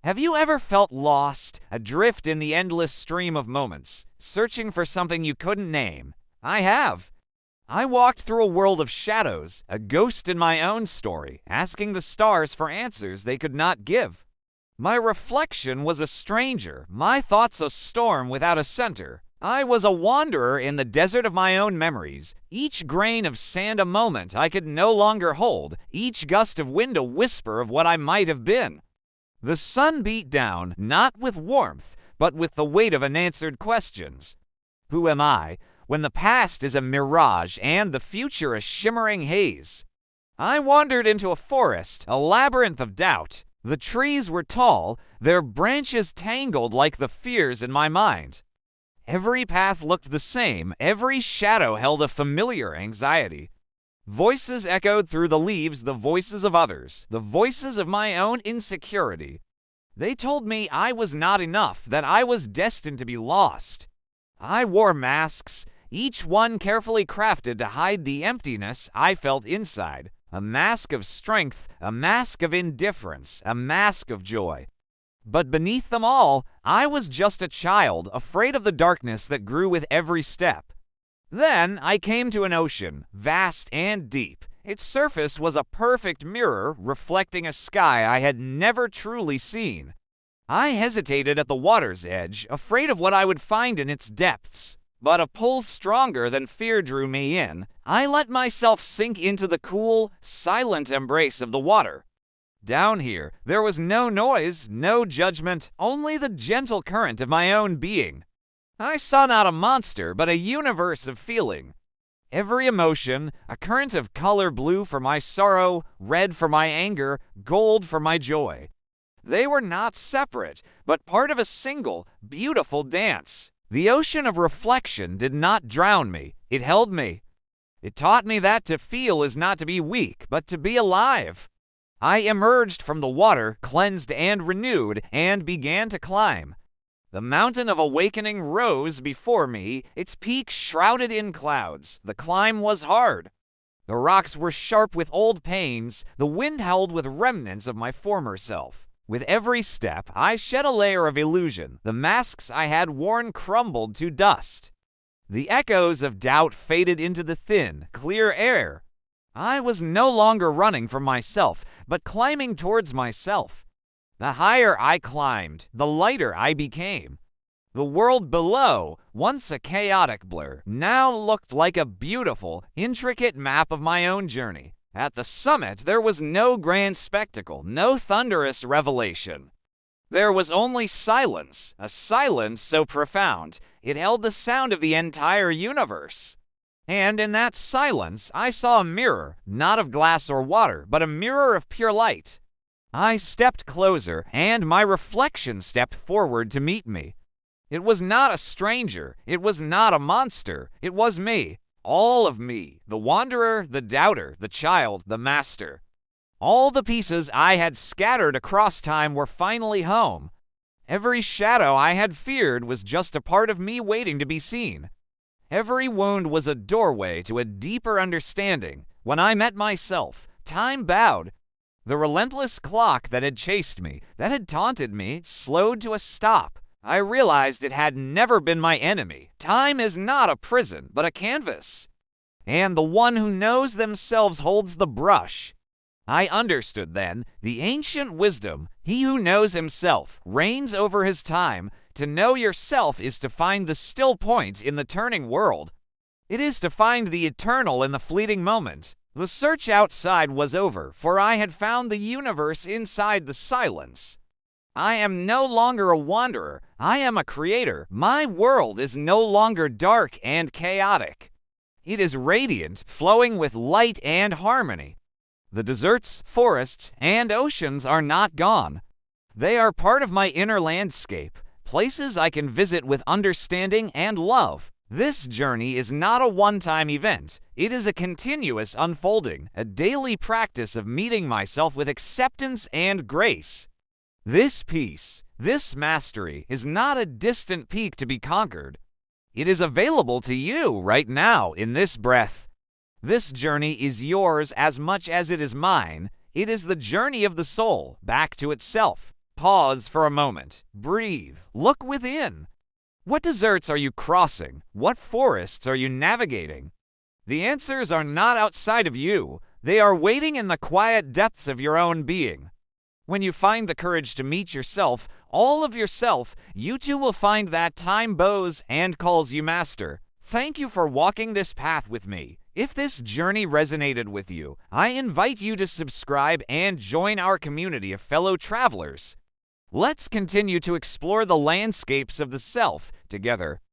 Have you ever felt lost, adrift in the endless stream of moments, searching for something you couldn't name? I have. I walked through a world of shadows, a ghost in my own story, asking the stars for answers they could not give. My reflection was a stranger, my thoughts a storm without a center. I was a wanderer in the desert of my own memories, each grain of sand a moment I could no longer hold, each gust of wind a whisper of what I might have been. The sun beat down, not with warmth, but with the weight of unanswered questions. Who am I, when the past is a mirage and the future a shimmering haze? I wandered into a forest, a labyrinth of doubt. The trees were tall, their branches tangled like the fears in my mind. Every path looked the same, every shadow held a familiar anxiety. Voices echoed through the leaves, the voices of others, the voices of my own insecurity. They told me I was not enough, that I was destined to be lost. I wore masks, each one carefully crafted to hide the emptiness I felt inside. A mask of strength, a mask of indifference, a mask of joy. But beneath them all, I was just a child, afraid of the darkness that grew with every step. Then I came to an ocean, vast and deep. Its surface was a perfect mirror, reflecting a sky I had never truly seen. I hesitated at the water's edge, afraid of what I would find in its depths. But a pull stronger than fear drew me in. I let myself sink into the cool, silent embrace of the water. Down here, there was no noise, no judgment, only the gentle current of my own being. I saw not a monster, but a universe of feeling. Every emotion, a current of color, blue for my sorrow, red for my anger, gold for my joy. They were not separate, but part of a single, beautiful dance. The ocean of reflection did not drown me, it held me. It taught me that to feel is not to be weak, but to be alive. I emerged from the water, cleansed and renewed, and began to climb. The mountain of awakening rose before me, its peak shrouded in clouds. The climb was hard. The rocks were sharp with old pains, the wind howled with remnants of my former self. With every step, I shed a layer of illusion. The masks I had worn crumbled to dust. The echoes of doubt faded into the thin, clear air. I was no longer running from myself, but climbing towards myself. The higher I climbed, the lighter I became. The world below, once a chaotic blur, now looked like a beautiful, intricate map of my own journey. At the summit, there was no grand spectacle, no thunderous revelation. There was only silence, a silence so profound, it held the sound of the entire universe. And in that silence, I saw a mirror, not of glass or water, but a mirror of pure light. I stepped closer, and my reflection stepped forward to meet me. It was not a stranger, it was not a monster, it was me, all of me, the wanderer, the doubter, the child, the master. All the pieces I had scattered across time were finally home. Every shadow I had feared was just a part of me waiting to be seen. Every wound was a doorway to a deeper understanding. When I met myself, time bowed. The relentless clock that had chased me, that had taunted me, slowed to a stop. I realized it had never been my enemy. Time is not a prison, but a canvas. And the one who knows themselves holds the brush. I understood then the ancient wisdom, he who knows himself reigns over his time. To know yourself is to find the still point in the turning world. It is to find the eternal in the fleeting moment. The search outside was over, for I had found the universe inside the silence. I am no longer a wanderer, I am a creator. My world is no longer dark and chaotic. It is radiant, flowing with light and harmony. The deserts, forests, and oceans are not gone. They are part of my inner landscape, places I can visit with understanding and love. This journey is not a one-time event. It is a continuous unfolding, a daily practice of meeting myself with acceptance and grace. This peace, this mastery, is not a distant peak to be conquered. It is available to you right now in this breath. This journey is yours as much as it is mine. It is the journey of the soul back to itself, Pause for a moment. Breathe. Look within. What deserts are you crossing? What forests are you navigating? The answers are not outside of you. They are waiting in the quiet depths of your own being. When you find the courage to meet yourself, all of yourself, you too will find that time bows and calls you master. Thank you for walking this path with me. If this journey resonated with you, I invite you to subscribe and join our community of fellow travelers. Let's continue to explore the landscapes of the self together.